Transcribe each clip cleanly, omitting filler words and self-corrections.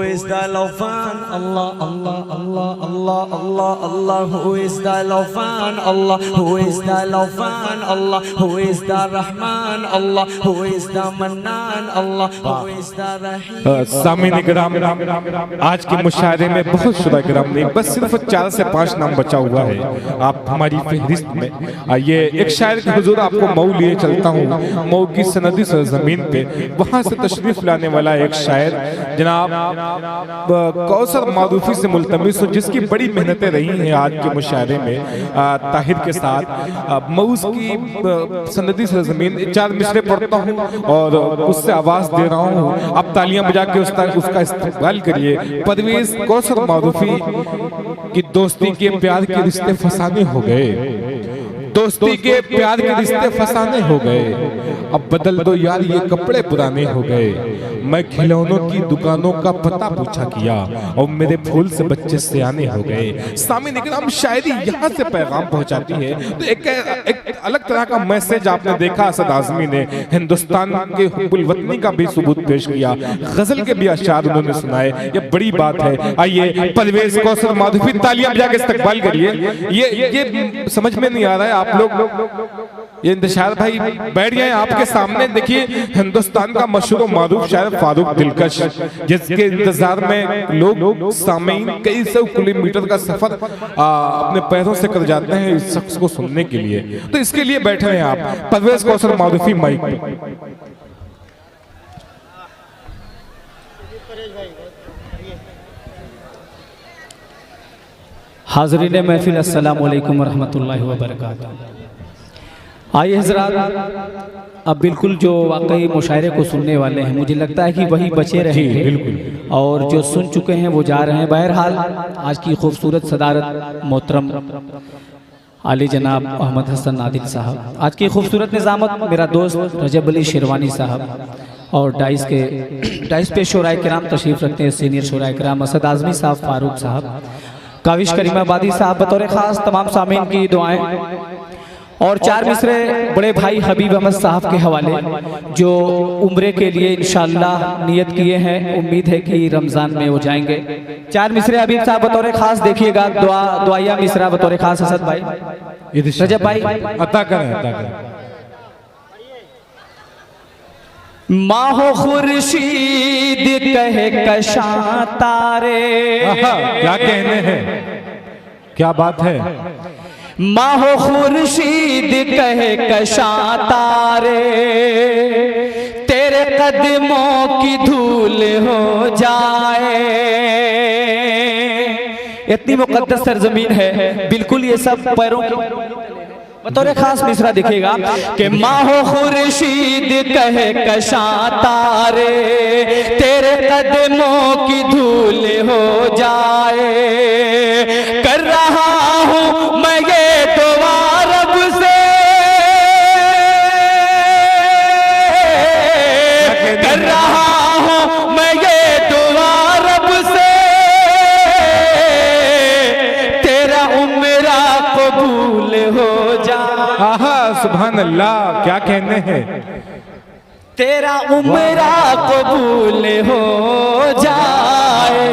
is the Lawfan? Allah, Allah, Allah, Allah, Allah, Allah. Who is the Lawfan? Allah. Who is the Lawfan? Allah. Who is the Rahman? Allah. Who is the Mannan? Allah. Who is the Rahim? सामीन इकराम, आज के मुशायरे में बहुत शुदा इकराम नहीं, बस सिर्फ 4 से 5 नाम बचा हुआ है आप हमारी फहरिस्त में। ये एक शायर के हुजूर आपको मऊ लिए चलता हूँ, मऊ की सनदी सरजमीन पे, वहाँ से तशरीफ लाने वाला एक शायर जनाब कौसर मारूफी से मुल्तमिस हो, जिसकी बड़ी मेहनतें रही हैं आज के मुशायरे में ताहिर के साथ। मऊ की सनदी सरजमीन 4 मिसरे पढ़ता हूँ और उससे आवाज़ दे रहा हूँ, आप तालियां बजा के उसका इस्तेमाल करिए। परवेज कौसर मारूफी की दोस्ती के प्यार के रिश्ते फसाने हो गए, दोस्ती के प्यार के रिश्ते फसाने हो गए, अब बदल दो यार ये कपड़े पुराने हो गए। मैं खिलौनों की दुकानों का पता पूछा किया और मेरे फूल से बच्चे सियाने हो गए। सामीन इकराम, शायरी यहाँ से पैगाम पहुँचाती है तो एक अलग तरह का मैसेज आपने देखा। असद आज़मी ने हिंदुस्तान के हुब्बुल वतनी का भी सबूत पेश किया, गजल के भी अशार उन्होंने सुनाए, ये बड़ी बात है। आइए परवेज कौसर मारूफी, तालियां बजा के इस्तकबाल करिए। ये समझ में नहीं आ रहा है आप लोग, ये इंतशार भाई बैठ गए आपके सामने। देखिए हिंदुस्तान का मशहूर मारूफ शायर फारूक दिलकश, जिसके इंतजार में लोग सामीन कई सौ किलोमीटर का सफर अपने पैरों से कर जाते हैं इस शख्स को सुनने के लिए, तो इसके लिए बैठे हैं आप। परवेज कौसर मारूफी माइक पे। हाज़रीन महफिल, अस्सलामु अलैकुम वरहमतुल्लाहि वबरकातुहू। आइए हज़रात, अब बिल्कुल जो वाकई मुशायरे को सुनने वाले हैं, मुझे लगता है कि वही बचे रहेंगे बिल्कुल, और जो सुन चुके हैं वो जा रहे हैं। बहरहाल आज की खूबसूरत सदारत मोहतरम आली जनाब अहमद हसन नादिल साहब, आज की खूबसूरत निज़ामत मेरा दोस्त रजब अली शेरवानी साहब, और डाइस पे शोराए किराम तशरीफ़ रखते हैं सीनियर शोराए किराम असद आज़मी साहब, फारूक साहब, काविश करीमाबादी साहब, बतौर ख़ास तमाम सामीन की दुआएं, और 4 मिसरे बड़े भाई हबीब अहमद साहब के हवाले जो उम्रे के लिए इंशाअल्लाह नियत किए हैं, उम्मीद है कि रमज़ान में वो जाएंगे। 4 मिसरे हबीब साहब बतौर ख़ास देखिएगा, दुआया मिसरा बतौर ख़ास असद भाई, रजब भाई अता करें। माहो खुर्शीद कहे कशा तारे, क्या कहने हैं, क्या बात है। माहो खुर्शीद कहे कशा तारे, तेरे कदमों की धूल हो जाए। इतनी मुकद्दस सरजमीन है, बिल्कुल ये सब पैरों की बतौर खास मिसरा दिखेगा कि माहो खुर्शीद कहे कशा तारे, तेरे कदमों की धूल हो जाए। कर रहा हूँ मैं ये दुआ रब से, कर रहा हूँ मैं ये दुआ रब से, तेरा उम्रा कबूल हो जाए। सुभान अल्लाह, क्या कहने हैं। तेरा उम्रा कबूल हो जाए।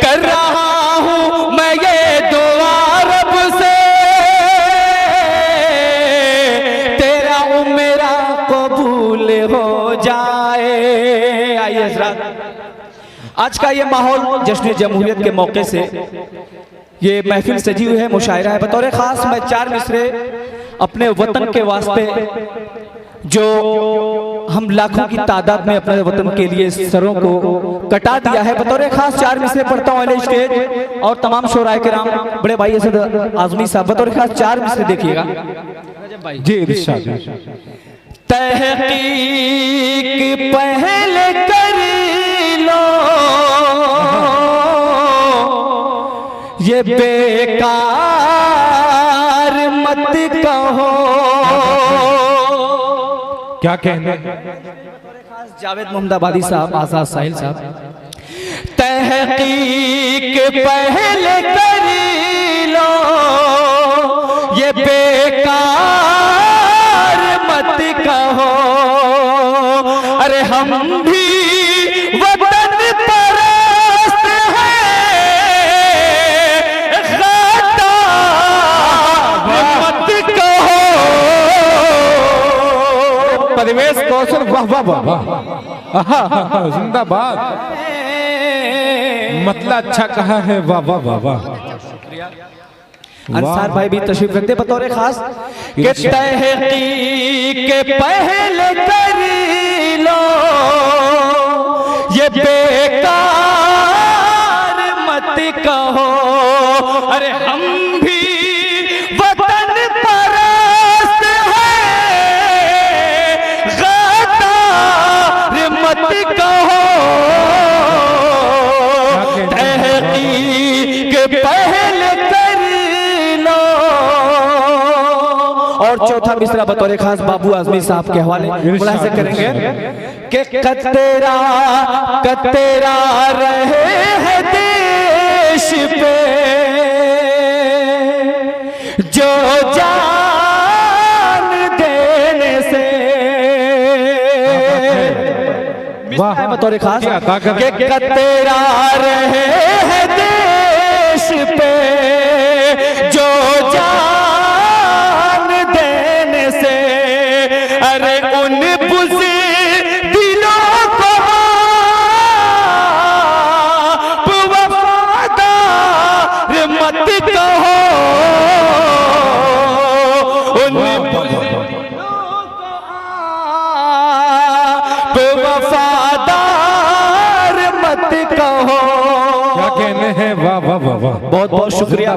कर रहा हूँ मैं ये दुआ रब से, तेरा उम्रा कबूल हो जाए। आइए हज़रात, आज का ये माहौल जश्न जमहूरियत के मौके से ये महफिल सजी हुई है, मुशायरा है। बतौर ख़ास मैं 4 मिसरे अपने वतन के वास्ते, जो हम लाखों की तादाद में अपने वतन के लिए सरों को कटा दिया है, बतौर ख़ास 4 मिसरे पढ़ता हूँ अहले स्टेज और तमाम शोराए किराम, बड़े भाई असद आज़मी साहब, बतौर ख़ास 4 मिसरे देखिएगा जी। इरशाद। तहकीक पहले कर लो, ये बेकार मत कहो। क्या कहने। जावेद मोहम्मदाबादी साहब, आजाद साहिल साहब, तहकीक पहले कर लो, ये बेकार मत कहो। अरे हम भी वतन पर वाह वाह वाह, जिंदाबाद, मतलब अच्छा कहा है, वाह वाह वाह वाह। अंसार भाई भी तशरीफ रखते बतौर खास के तहकीक के पहले कर लो ये बेकार मत कहो, अरे हम भी वतन परस्त हैं, गद्दार मत कहो, तहकीक के पहले और चौथा मिसरा बतौर खास बाबू आजमी साहब के हवाले मुलाहिजा करेंगे कि कतेरा रहे हैं देश पे जो जान देने से, मिसरा बतौर खास कि कतेरा रहे हैं देश पे जो अरे उन दिलों को वफादार मत कहो, उन वफादार मत कहो। क्या कहने हैं, वाह वाह वाह वाह, बहुत बहुत शुक्रिया।